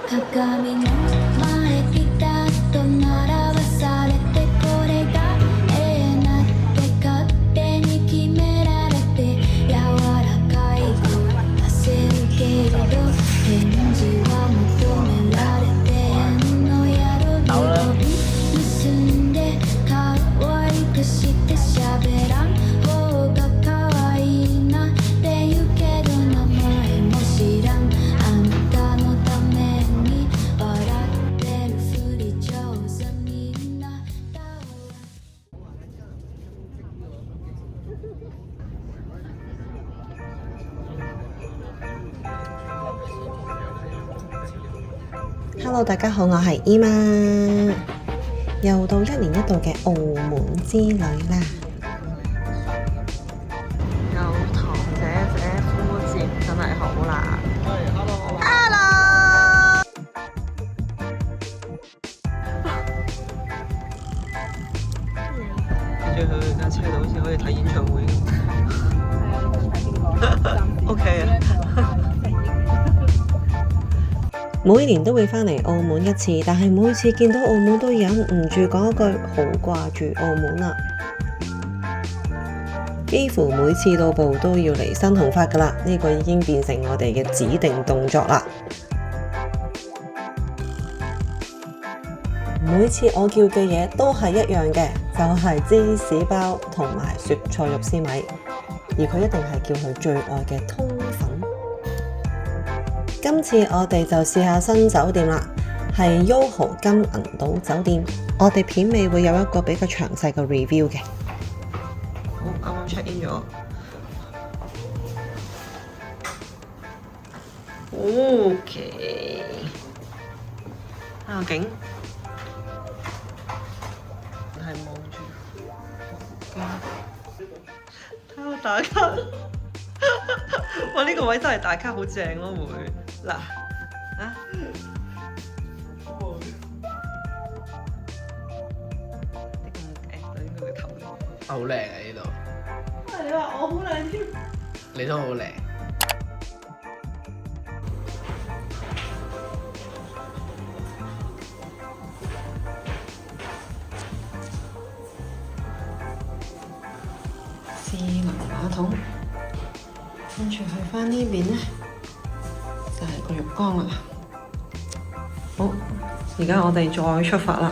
鏡の前ピタッと並ばされてこれがなって勝手に決められて柔らかい声出せるけれど返事は求められて縁の宿に結んで可愛くして喋らん方が可愛いなって言うけど名前も知らんあんたのために笑ってるふり上手みんなHello， 大家好，我係 Emma， 又到1年1度嘅澳門之旅啦。有堂姐姐呼接，真係好難。Hello， 跟住佢架車度好似可以睇演唱會咁。OK 啊。每年都會返嚟澳門一次，但係每次見到澳門都忍唔住講一句好掛住澳門啦。幾乎每次到埗都要嚟新鴻發㗎啦，呢個已經變成我哋嘅指定動作啦。每次我叫嘅嘢都係一樣嘅，就係芝士包同埋雪菜肉絲米，而佢一定係叫佢最愛嘅通粉。今次我哋就試下新酒店啦，係 YOHO 金銀島酒店。我哋片尾會有一個比較詳細嘅 review 嘅。好，啱啱 check in 咗。OK， 睇下景，係望住睇下打卡。哇！呢個位真係打卡好正咯，會嗱啊！呢個頭好靚啊！呢度，你話我好靚添，你都好靚。智能馬桶。跟住去返呢邊咧，就係個浴缸啦。好，而家我哋再出發啦。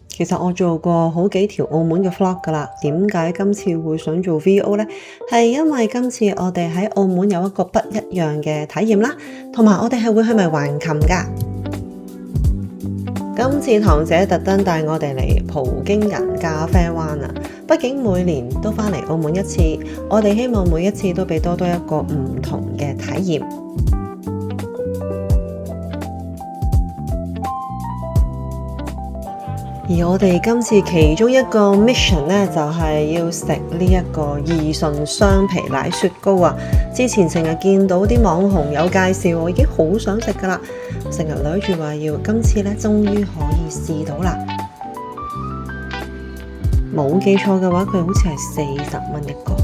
其實我做過好幾條澳門嘅 vlog 㗎啦，點解今次會想做 VO 呢？係因為今次我哋喺澳門有一個不一樣嘅體驗啦，同埋我哋係會去埋橫琴㗎。今次堂姐特登帶我哋嚟葡京人咖啡灣啊！畢竟每年都返嚟澳門一次，我哋希望每一次都俾多一個唔同嘅體驗。而我哋今次其中一個 mission 呢，就係要食呢一個義順雙皮奶雪糕啊！之前成日見到啲網紅有介紹，我已經好想食㗎喇，成日諗住話要，今次呢，終於可以試到啦！冇記錯嘅話，佢好似係40蚊一個，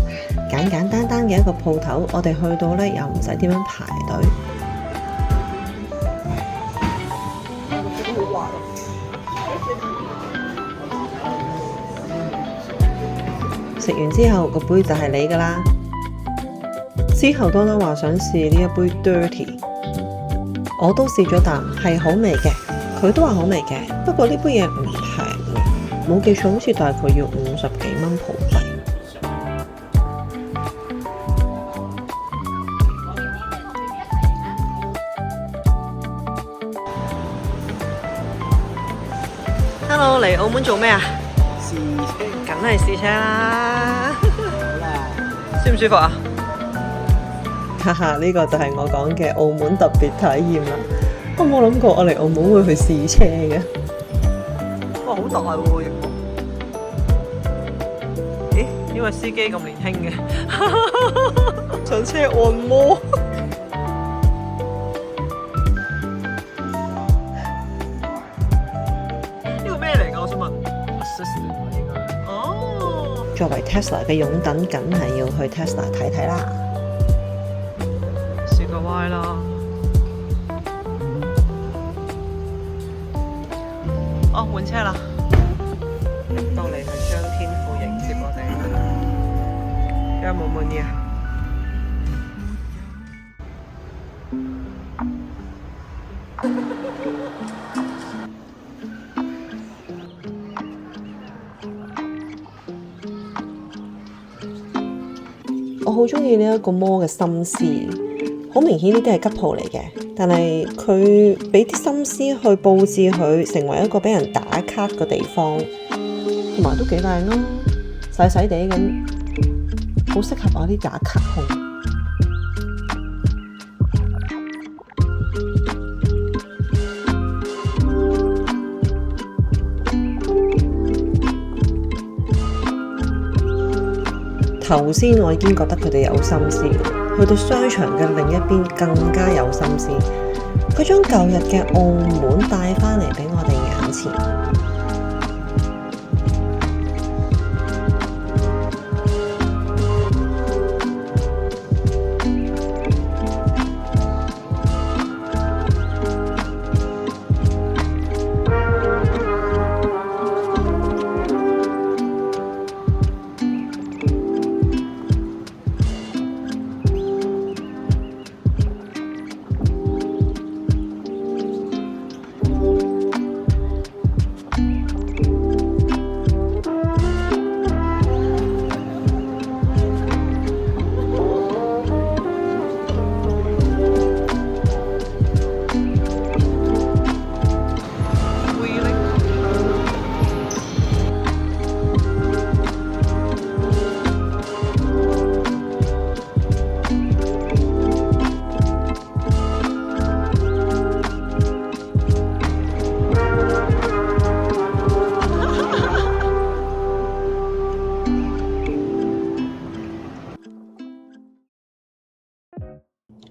簡簡單單嘅一個鋪頭，我哋去到呢，又唔使點樣排隊。食完之後個杯就係你㗎啦。之後多多話想試呢一杯 Dirty， 我都試咗啖，係好味嘅，佢都話好味嘅。不過呢杯嘢唔平，冇記錯好似大概要50幾蚊葡幣。Hello， 嚟澳門做咩啊？試車，梗係試車啦。好啦，舒唔舒服啊？哈哈，呢個就係我講嘅澳門特別體驗啦。我冇諗過我嚟澳門會去試車嘅。哇，好大喎！咦？因為司機咁年輕嘅，上車按摩。呢個咩嚟㗎？我想問。Assistant 應該。哦。作為 Tesla 嘅擁躉，梗係要去 Tesla 睇睇啦。試個 Y 啦。車啦，入到嚟係張天賦迎接我哋，而家滿唔滿意啊？我好中意呢一個魔嘅心思，好明顯呢啲係吉鋪嚟嘅，但係佢俾啲心思去佈置佢成為一個俾人打卡嘅地方，同埋都幾靚咯，細細地咁，好適合我啲打卡控。頭先我已經覺得佢哋有心思，去到商場嘅另一邊更加有心思。佢將舊日嘅澳門帶返嚟俾我哋眼前。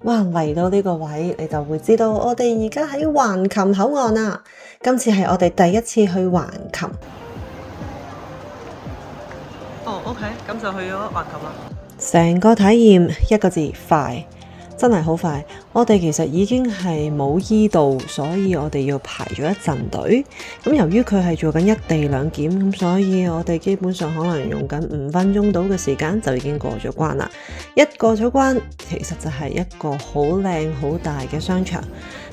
哇！嚟到呢個位，你就會知道我哋而家喺橫琴口岸啦。今次係我哋第一次去橫琴。哦，OK，咁就去咗橫琴啦。成個體驗一個字，快，真係好快。我哋其實已經係冇依度，所以我哋要排咗一陣隊。咁由於佢係做緊一地兩檢，咁所以我哋基本上可能用緊5分鐘到嘅時間就已經過咗關啦。一過咗關，其實就係一個好靚好大嘅商場。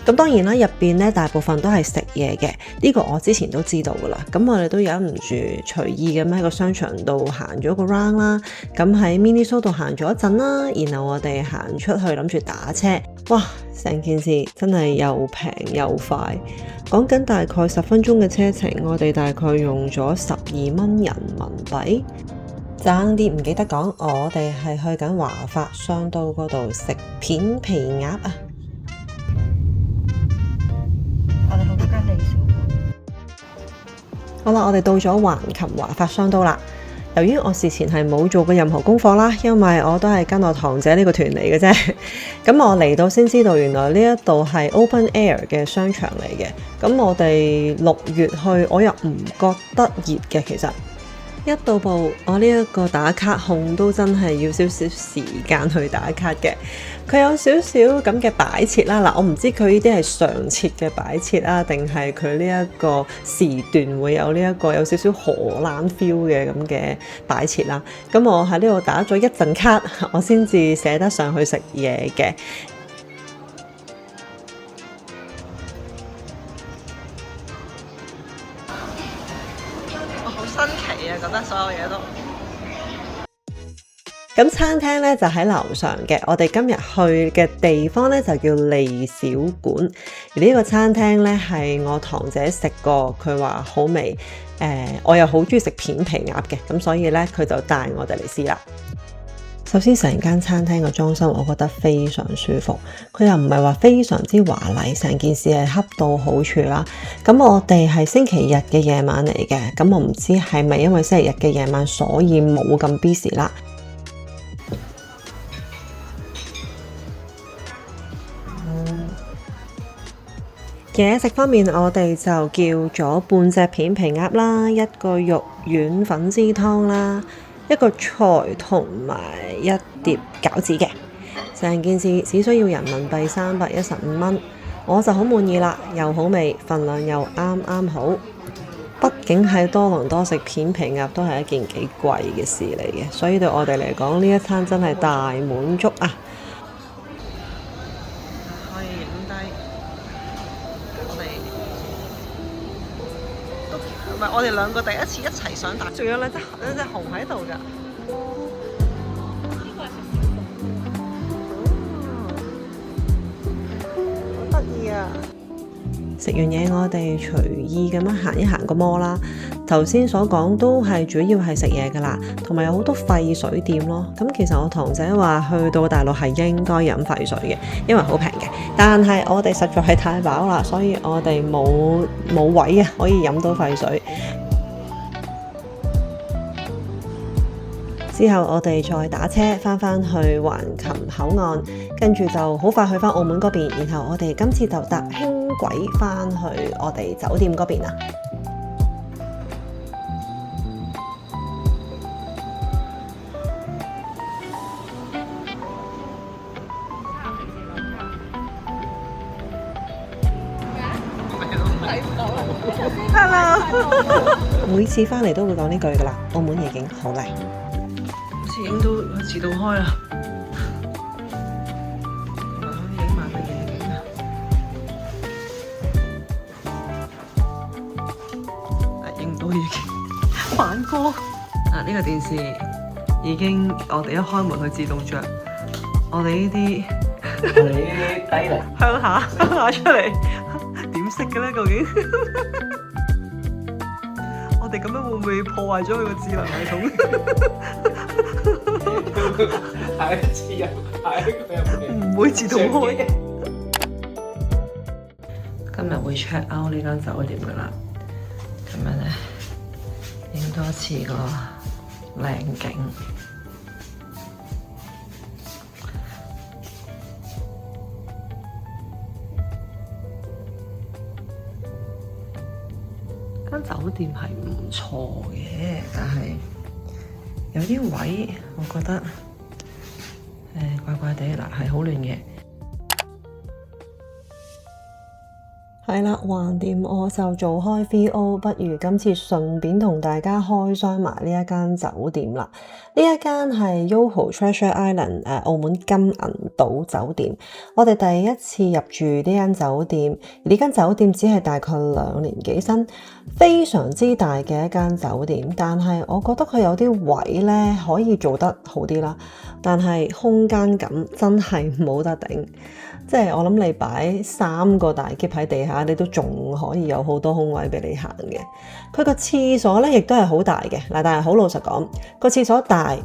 咁當然啦，入邊咧大部分都係食嘢嘅，呢個我之前都知道噶啦。咁我哋都忍唔住隨意咁喺個商場度行咗個 round 啦。咁喺 Miniso 度行咗一陣啦，然後我哋行出去諗住打車。哇！成件事真係又平又快，講緊大概10分鐘嘅車程，我哋大概用咗12蚊人民幣。爭啲唔記得講，我哋係去緊華發商都嗰度食片皮鴨啊！我哋去嗰間利小好啦，我哋到咗橫琴華發商都啦。由於我事前係冇做過任何功課啦，因為我都係跟我堂姐呢個團嚟嘅啫。咁我嚟到先知道，原來呢一度係 open air 嘅商場嚟嘅。咁我哋6月去，我又唔覺得熱嘅，其實。一到埗，我呢一個打卡控都真係要少少時間去打卡嘅。佢有少少咁嘅擺設啦，嗱，我唔知佢呢啲係常設嘅擺設啊，定係佢呢一個時段會有呢一個有少少荷蘭 feel 嘅咁嘅擺設啦。咁我喺呢度打咗一陣卡，我先至捨得上去食嘢嘅。好新奇啊！覺得所有嘢都咁，餐廳咧就喺樓上嘅。我哋今日去嘅地方咧就叫利小館，而呢個餐廳咧係我堂姐食過，佢話好味。我又好中意食片皮鴨嘅，咁所以咧佢就帶我哋嚟試啦。首先成間餐廳嘅裝修我覺得非常舒服，佢又唔係話非常之華麗，成件事係恰到好處啦。咁我哋係星期日嘅夜晚嚟嘅，咁我唔知係咪因為星期日嘅夜晚所以冇咁 busy 啦。嘢食方面，我哋就叫咗半隻片皮鴨啦，一個肉丸粉絲湯啦，一個菜同埋一碟餃子嘅。成件事只需要人民幣315蚊，我就好滿意啦，又好味，份量又啱啱好。畢竟喺多倫多食片皮鴨都係一件幾貴嘅事嚟嘅，所以對我哋嚟講呢一餐真係大滿足啊！可以影低我哋兩個第一次一齊上大，仲有兩隻熊喺度㗎。好得意啊！食完嘢，我哋隨意咁樣行一行個摩啦。頭先所講都係主要係食嘢噶啦，同埋有好多廢水店咯。咁其實我堂仔話去到大陸係應該飲廢水嘅，因為好平嘅。但係我哋實在係太飽啦，所以我哋冇位啊，可以飲到廢水。之後我哋再打車返去橫琴口岸，跟住就好快去返澳門嗰邊。然後我哋今次就搭輕軌返去我哋酒店嗰邊啦。Hello， 每次返嚟都會講呢句㗎啦，澳門夜景好靚。好似影到遲到開啦，可以影埋個夜景啊！影唔到夜景，反光啊！呢個電視已經我哋一開門佢自動着，我哋呢啲低能鄉下出嚟點識嘅咧？究竟我哋咁樣會唔會破壞咗佢個智能系統？下一次唔會自動開。今日會 check out 呢間酒店噶啦，咁樣咧影多次個靚景。間酒店係唔錯嘅，但係有啲位我覺得怪怪地嗱，係好亂嘅。係啦，橫掂我就做開 VO， 不如今次順便同大家開箱埋呢一間酒店啦。呢一間係 YOHO Treasure Island 澳門金銀島酒店。我哋第一次入住呢間酒店，而呢間酒店只係大概2年幾新，非常之大嘅一間酒店。但係我覺得佢有啲位咧可以做得好啲啦，但係空間感真係冇得頂。即係我諗你擺3個大篋喺地下，你都仲可以有好多空位俾你行嘅。佢個廁所咧亦都係好大嘅嗱，但係好老實講，個廁所大，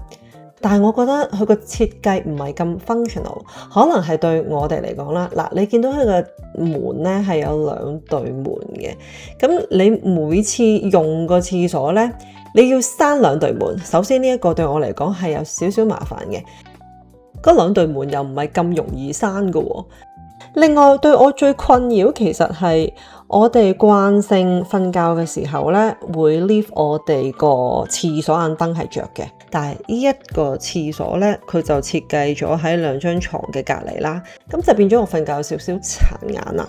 但係我覺得佢個設計唔係咁 functional， 可能係對我哋嚟講啦。嗱，你見到佢個門咧係有2對門嘅，咁你每次用個廁所咧，你要閂2對門。首先呢一個對我嚟講係有少少麻煩嘅。嗰2對門又唔係咁容易閂㗎喎。另外對我最困擾其實係我哋慣性瞓覺嘅時候咧，會 leave 我哋個廁所眼燈係着嘅，但係呢一個廁所咧，佢就設計咗喺2張床嘅隔離啦，咁就變咗我瞓覺有少少殘眼啦。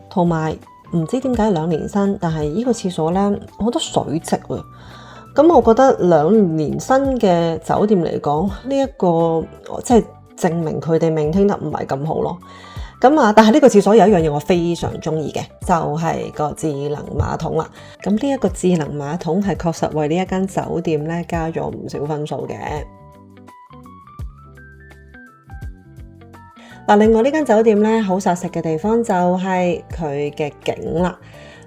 同埋唔知點解2年新，但係呢個廁所咧好多水漬啊。咁我覺得2年新嘅酒店嚟講，呢一個即係證明佢哋maintain得唔係咁好咯。咁啊，但係呢個廁所有一樣嘢我非常中意嘅，就係個智能馬桶啦。咁呢一個智能馬桶係確實為呢一間酒店咧加咗唔少分數嘅。嗱，另外呢間酒店咧好殺食嘅地方就係佢嘅景啦。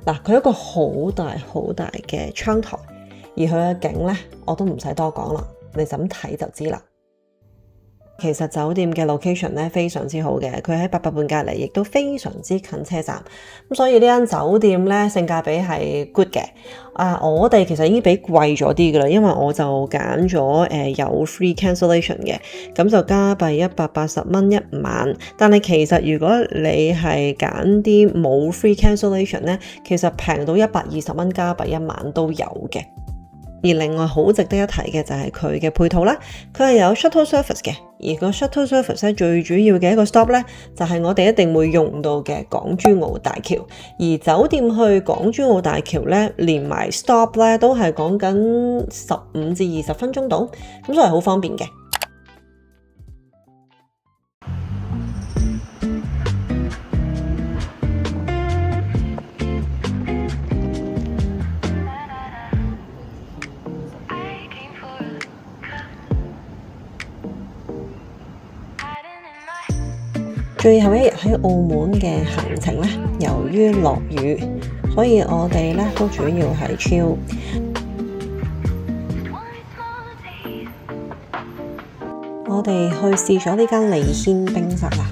嗱，佢一個好大嘅窗台。而佢嘅景咧，我都唔使多講啦，你就咁睇就知啦。其實酒店嘅 location 咧非常之好嘅，佢喺800伴隔離，亦都非常之近車站。咁所以呢間酒店咧性價比係 good 嘅。我哋其實已經比貴咗啲㗎啦，因為我就揀咗有 free cancellation 嘅，咁就加幣180蚊一晚。但係其實如果你係揀啲冇 free cancellation 咧，其實平到120蚊加幣一晚都有嘅。而另外好值得一提嘅就係佢嘅配套啦，佢係有 shuttle service 嘅，而個 shuttle service 咧最主要嘅一個 stop 咧，就係我哋一定會用到嘅港珠澳大橋。而酒店去港珠澳大橋咧，連埋 stop 咧都係講緊15至20分鐘到，咁所以好方便嘅。最後一日喺澳門嘅行程咧，由於落雨，所以我哋咧都主要係 chill。我哋去試咗呢間利軒冰室啦，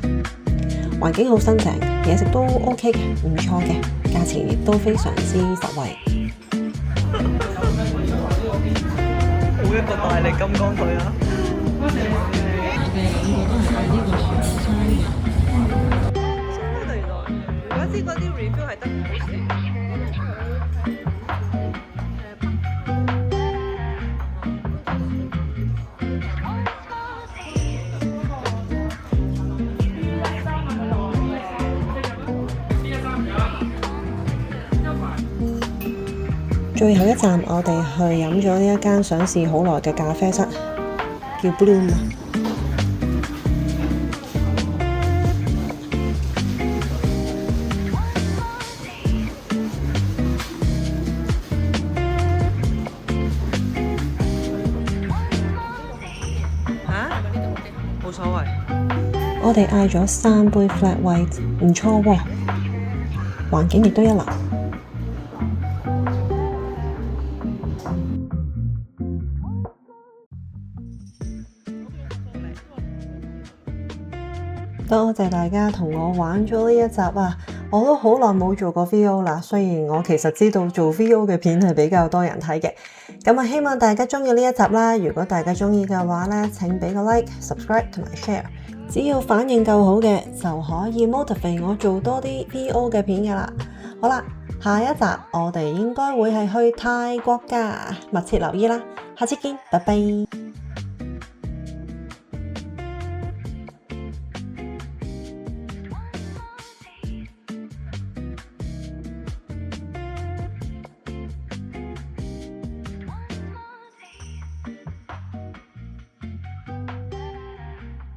環境好新淨，嘢食都 OK 嘅，唔錯嘅，價錢亦都非常之實惠。好一個大力金剛腿啊！我知嗰啲 review 係得唔好食。最後一站，我哋去飲咗呢一間想試好耐嘅咖啡室，叫 Bloom。冇所謂。我哋嗌咗3杯 flat white， 唔錯喎，環境亦都一流。多謝大家同我玩咗呢一集啊！我都好耐冇做過 VO 啦，雖然我其實知道做 VO 嘅片係比較多人睇嘅，咁啊希望大家中意呢一集啦。如果大家中意嘅話咧，請俾個 like、subscribe 同埋 share。只要反應夠好嘅，就可以 motivate 我做多啲 VO 嘅片噶啦。好啦，下一集我哋應該會係去泰國噶，密切留意啦。下次見，拜拜。